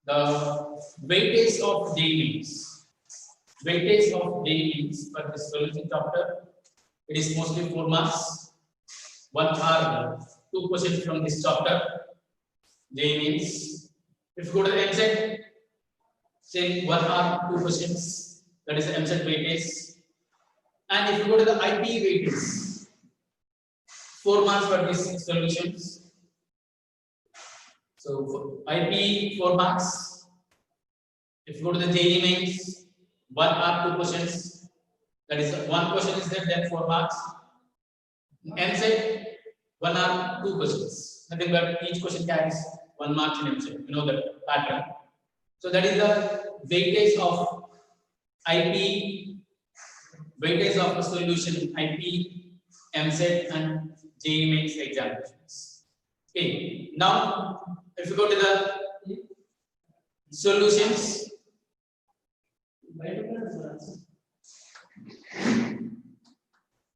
The weightage of J means. Weightage of J means for this solution chapter. It is mostly 4 marks. 1 or 2 questions from this chapter. J means. If you go to the MZ, say 1 or 2 questions. That is the MZ weightage. And if you go to the IP weightage, 4 marks for these solutions. So IP 4 marks. If you go to the JEE mains, 1 or 2 questions. That is 1 question is there, then 4 marks. MZ 1 or 2 questions. Nothing but each question carries 1 mark in MZ. You know the pattern. So that is the weightage of IP, weightage of the solution IP, MZ and JEE mains examinations. Okay. Now, if you go to the solutions,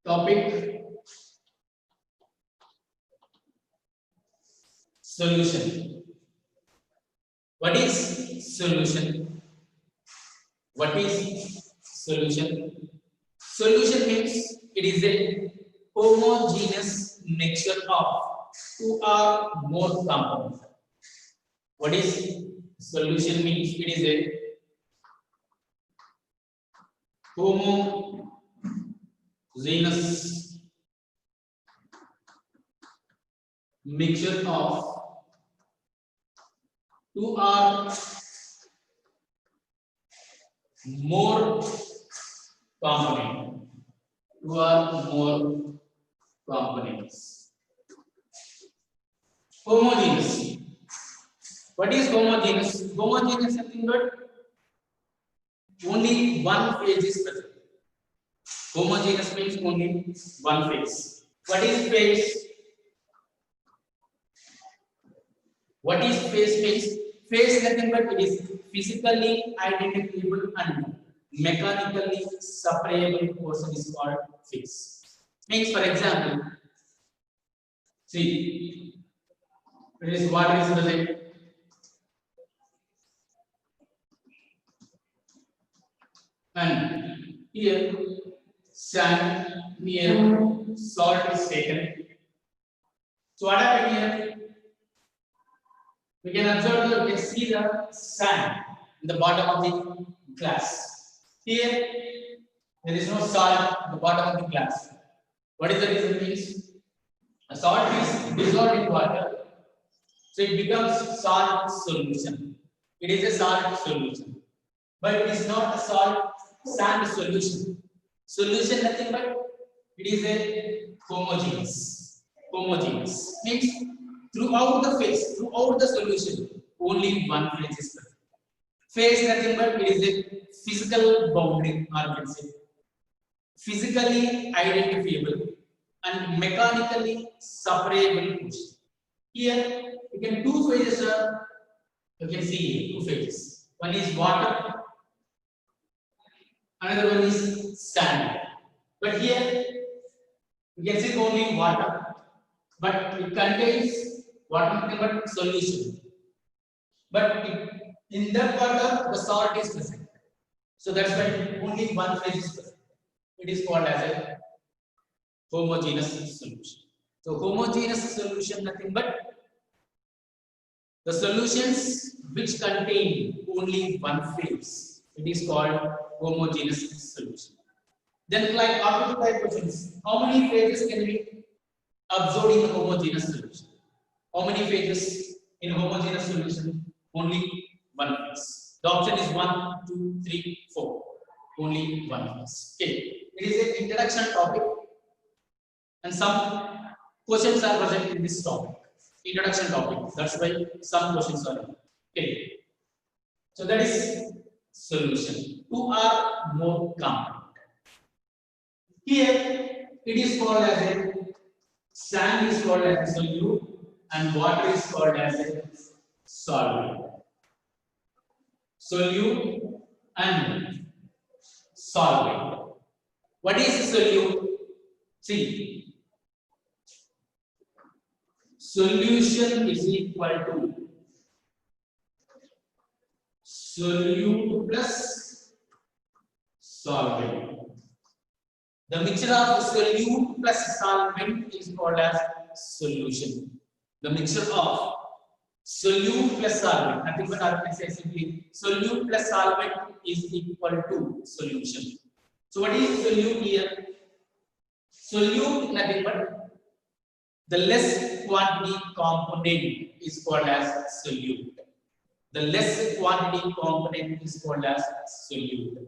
topic solution. What is solution? What is solution? Solution means it is a homogeneous mixture of 2 or more compounds. What is solution means? It is a homogeneous mixture of 2 or more components. 2 or more components. Homogeneous. What is homogeneous? Homogeneous is nothing but only one phase is present. Homogeneous means only one phase. What is phase? What is phase means? Phase is nothing but it is physically identifiable and mechanically separable portion is called phase. Means, for example, see, it is water is present. And here sand, here salt is taken. So what happened here? We can observe we can see the sand in the bottom of the glass. Here there is no salt at the bottom of the glass. What is the reason? Means a salt is dissolved in water, so it becomes salt solution. It is a salt solution, but it is not a salt sand solution. Solution nothing but it is a homogeneous. Homogeneous means throughout the phase, throughout the solution, only one phase is present. Phase nothing but it is a physical boundary, or you can say physically identifiable and mechanically separable portion. Here you can two phases are you can see two phases. One is water, another one is sand. But here you can see only water, but it contains water nothing but solution. But in that water the salt is present. So that's why only one phase is present. It is called as a homogeneous solution. So homogeneous solution nothing but the solutions which contain only one phase. It is called homogeneous solution. Then like after the questions, how many phases can we observe in a homogeneous solution? How many phases in homogeneous solution? Only one phase. The option is 1, 2, 3, 4. Only one phase. Okay. It is an introduction topic, and some questions are present in this topic. Introduction topic. That's why some questions are there. Okay. So that is solution. 2 or more compound. Here it is called as a sand is called as a solute and water is called as a solvent. Solute and solvent. What is solute? See, solution is equal to solute plus solvent. The mixture of solute plus solvent is called as solution. The mixture of solute plus solvent, nothing but I can say simply solute plus solvent is equal to solution. So what is solute here? Solute nothing but the less quantity component is called as solute. The less quantity component is called as solute.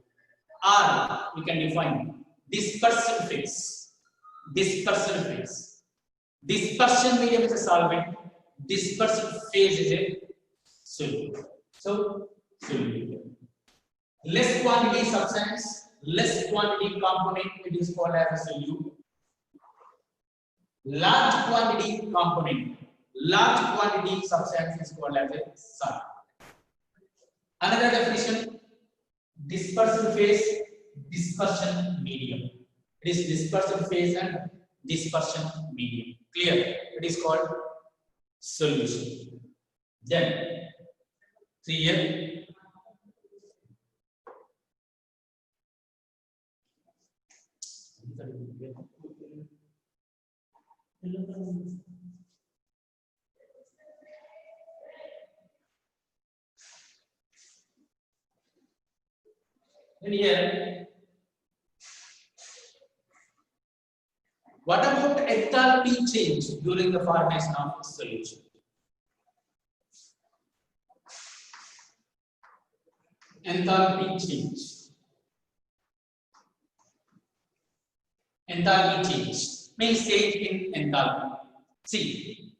Or we can define dispersion phase. Dispersion phase. Dispersion medium is a solvent. Dispersion phase is a solute. So solute. Less quantity substance, less quantity component, it is called as a solute. Large quantity component, large quantity substance is called as a solvent. Another definition: dispersion phase, dispersion medium. It is dispersion phase and dispersion medium. Clear? It is called solution. Then, see here. And here, what about enthalpy change during the formation of solution? Enthalpy change. Enthalpy change means change in enthalpy. See,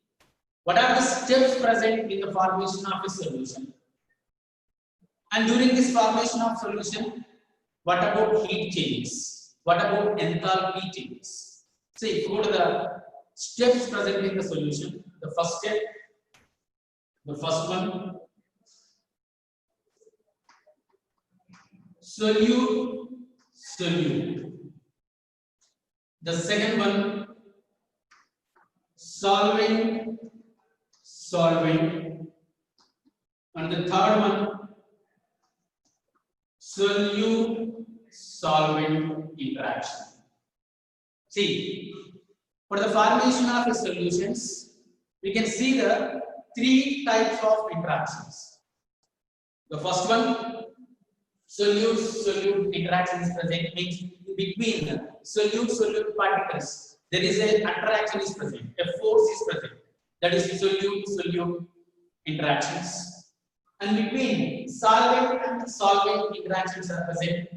what are the steps present in the formation of a solution? And during this formation of solution, what about heat changes? What about enthalpy changes? See, if you go to the steps present in the solution, the first step, the first one, solute, solute. The second one, solvent, solvent. And the third one, solute, solvent interaction. See, for the formation of the solutions, we can see the three types of interactions. The first one, solute-solute interaction is present, means between solute-solute particles, there is an interaction is present, a force is present, that is solute-solute interactions. And between solvent and solvent interactions are present.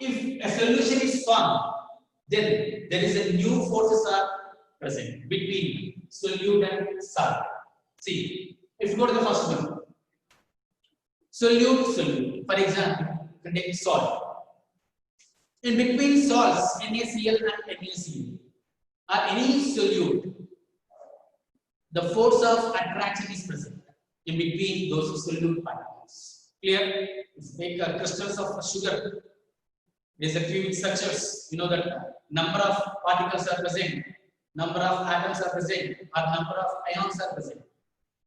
If a solution is formed, then there is a new forces are present between solute and solvent. See, if you go to the first one, solute-solute, for example, you can take salt. In between salts, NaCl and NaCl, or any solute, the force of attraction is present in between those solute particles. Clear? If you take crystals of sugar, there is a cubic structures. You know that number of particles are present, number of atoms are present, or number of ions are present.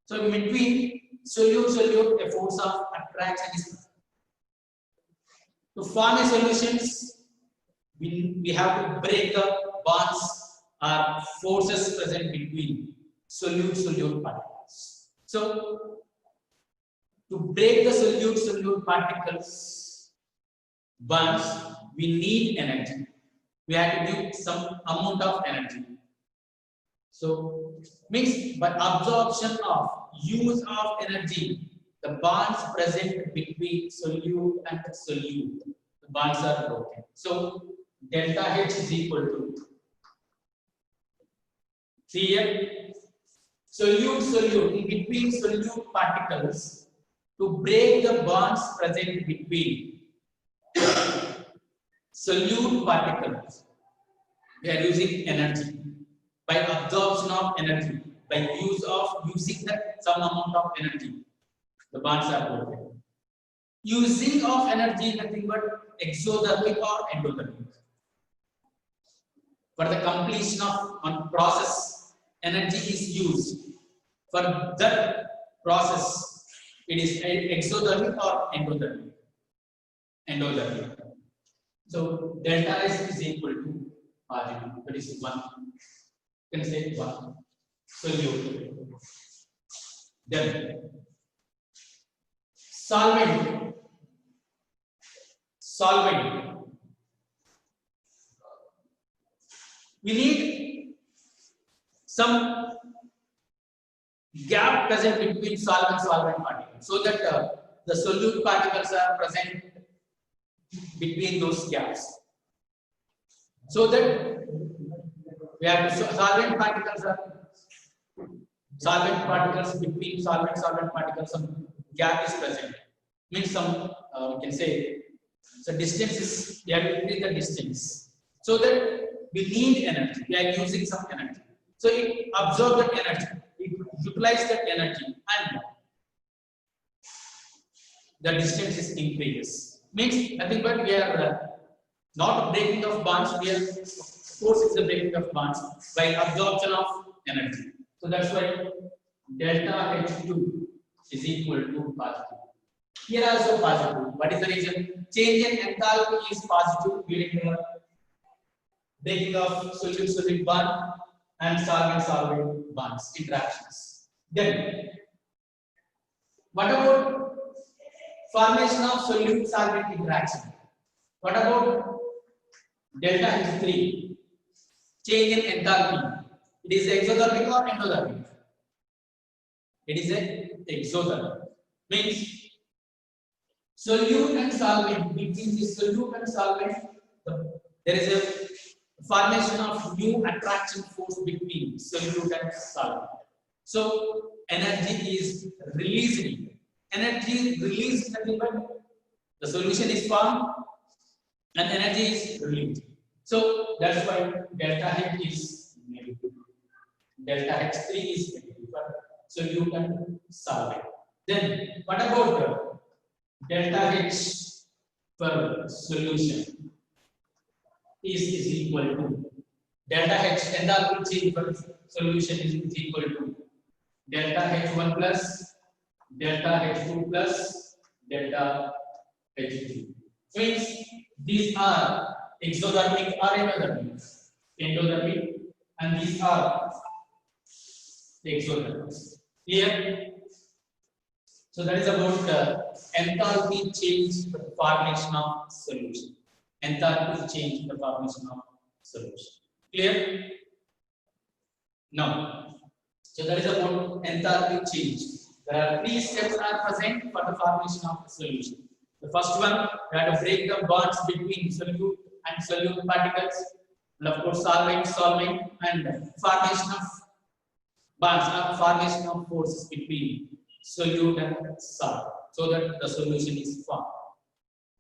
So in between solute, a force of attraction is present. To form a solutions, we have to break the bonds or forces present between solute particles. So, to break the solute particles bonds, we need energy. We have to give some amount of energy. So, means by absorption of use of energy, the bonds present between solute and solute, the bonds are broken. So, delta H is equal to, see here, solute in between solute particles. To break the bonds present between solute particles, we are using energy. By absorption of energy, by using some amount of energy, the bonds are broken. Using of energy nothing but exothermic or endothermic. For the completion of one process, energy is used. For that process, It is exothermic or endothermic. Endothermic. So delta S is equal to RG2. That is 1. You can say 1. Solute. Then solvent. Solvent. We need some gap present between solvent particles so that the solute particles are present between those gaps. So that we have solvent particles between solvent particles, some gap is present. Means some we can say the distance is, we have to increase the distance so that we need energy. We are using some energy. So it absorbs that energy, it utilizes that energy, and the distance is increases. Means nothing but we are not breaking of bonds. We are, of course, it's the breaking of bonds by absorption of energy. So that's why delta H2 is equal to positive. Here also positive. What is the reason? Change in enthalpy is positive during the breaking of solute-solute bond and solvent-solvent bonds interactions. Then, what about formation of solute-solvent interaction? What about delta H3? Change in enthalpy. It is exothermic or endothermic? It is a exothermic. Means solute and solvent, between the solute and solvent, there is a formation of new attraction force between solute and solvent. So energy is released. Energy released, nothing but the solution is formed and energy is released. So that's why delta H is negative. Delta H3 is negative for solute and solvent. Then what about delta H for solution is equal to delta H enthalpy change for solution is equal to delta H1 plus delta H2 plus delta H3. Means these are exothermic or endothermic. Endothermic, and these are exothermic. Clear? So that is about enthalpy change, the formation of solution. Enthalpy change, the formation of solution. Clear? Now, so that is about enthalpy change. There are 3 steps are present for the formation of the solution. The first one, we have to break the bonds between solute and solute particles, and of course solvent, and formation of bonds or formation of forces between solute and solvent, so that the solution is formed.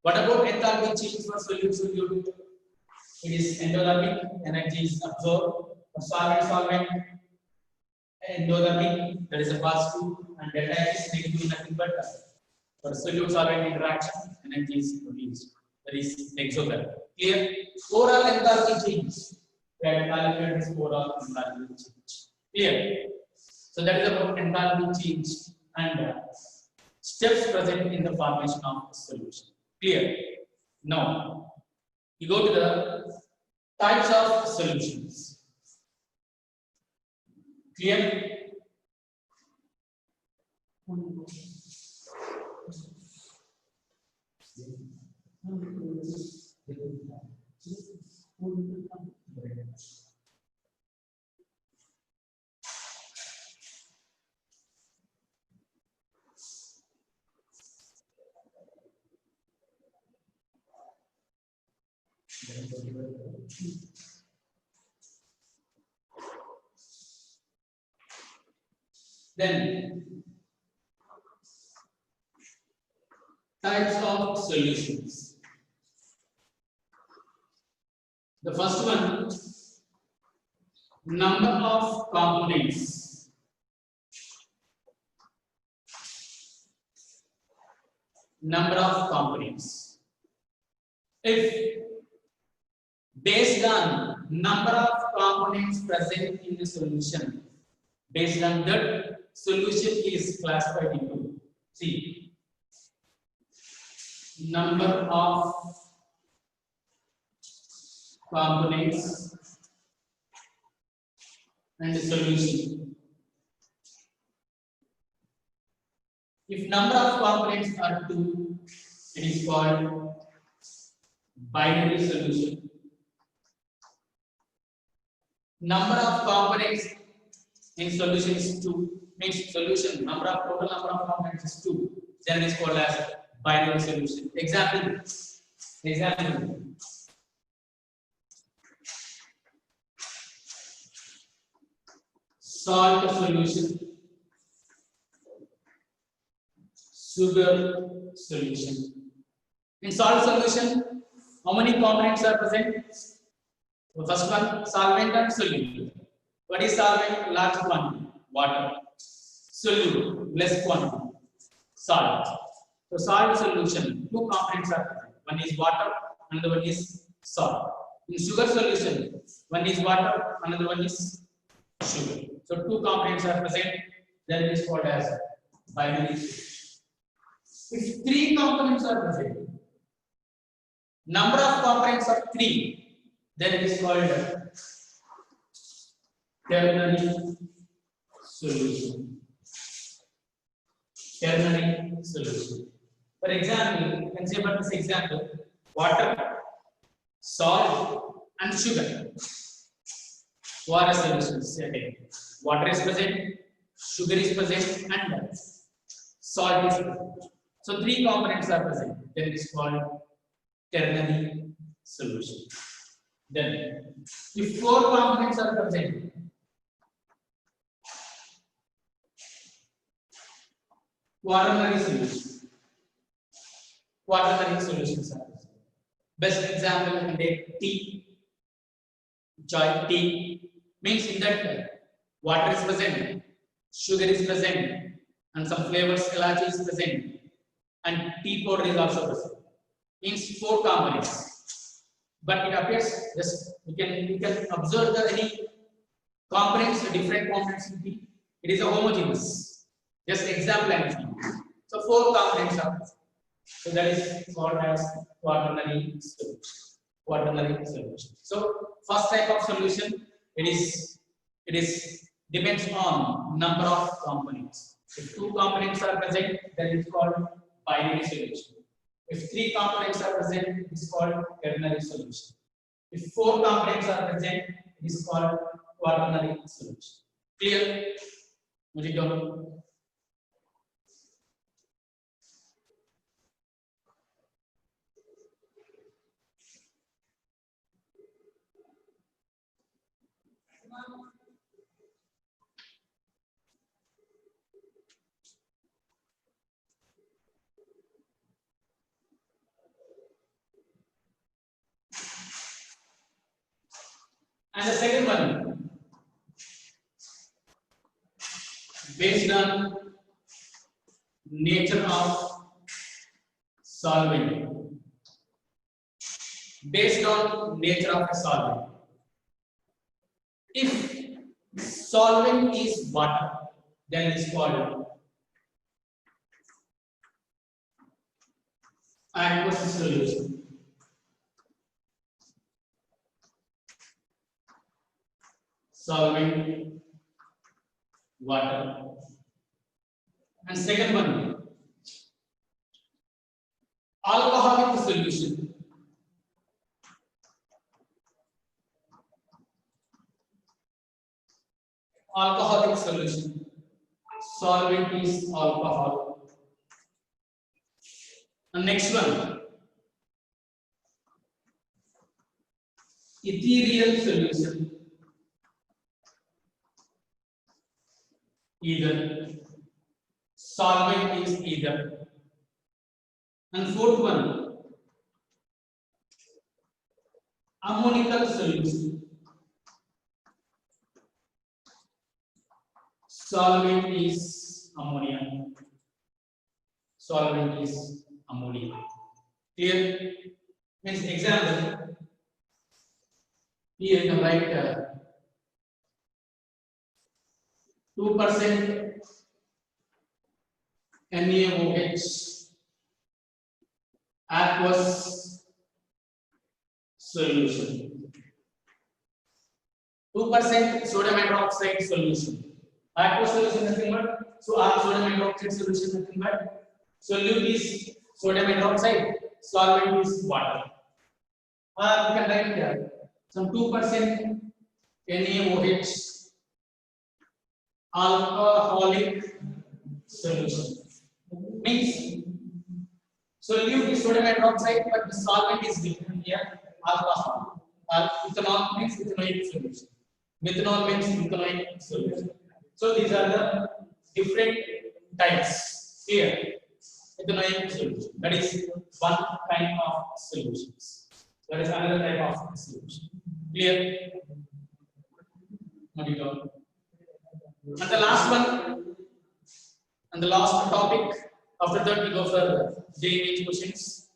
What about enthalpy change for solute? It is endothermic, energy is absorbed. For solvent, endothermic, that is a positive, and delta H is negative, nothing but for solute-solvent interaction, energy is released. That is exothermic. Clear? Overall enthalpy change. We have calculated this overall enthalpy change. Clear? So that is about enthalpy change and steps present in the formation of the solution. Clear? Now, you go to the types of solutions. Clear? Then types of solutions. The first one, number of components. Number of components. If based on number of components present in the solution, based on that, solution is classified into See, number of components and solution. If number of components are 2, it is called binary solution. Number of components in solution is 2, means solution number of total number of components is 2, then it is called as binary solution. Example. Salt solution, sugar solution. In salt solution, how many components are present? The first one, solvent and solute. What is solvent? Large quantity, water. Solute, less quantity, salt. So salt solution, 2 components are present. One is water, another one is salt. In sugar solution, one is water, another one is sugar. So 2 components are present, then it is called as binary solution. If 3 components are present, number of components are 3, then it is called ternary solution. Ternary solution. For example, you can say about this example, water, salt, and sugar. Water solutions. Okay. Water is present, sugar is present, and salt is present. So 3 components are present. Then it is called ternary solution. Then, if 4 components are present, quaternary solution. Quaternary solutions are present. Best example you can take tea. Chai tea means in that water is present, sugar is present, and some flavors, elachi is present, and tea powder is also present. Means 4 components. But it appears just we can observe the any components, different components in tea. It is a homogeneous. Just example I'm giving. So 4 components are present. So that is called as quaternary solution. Quaternary solution. So first type of solution, it is depends on number of components. If 2 components are present, then it's called binary solution. If 3 components are present, it is called ternary solution. If 4 components are present, it is called quaternary solution. Clear? Mujhe kya? And the second one, based on nature of solvent. Based on nature of a solvent. If solvent is water, then it is called aqueous solution. Solvent, water. And second one, alcoholic solution. Alcoholic solution. Solvent is alcohol. And next one, ethereal solution. Either solvent is either. And fourth one, ammonical solution. Solvent is ammonia. Solvent is ammonia. Clear? Means example. Here you can write 2% NaOH, aqueous solution. 2% sodium hydroxide solution. Aqueous solution nothing but, so our sodium hydroxide solution nothing but, solute is sodium hydroxide, solvent is water. We can write here some 2% NaOH alcoholic solution. Means solute is sodium hydroxide, but the solvent is different here, alcohol. Ethanol means ethanoic solution. Methanol means ethanoic solution. So these are the different types here. Ethanoic solution. That is one kind of solutions. That is another type of solution. Clear? And the last one, and the last topic. After that, we go for JEE questions.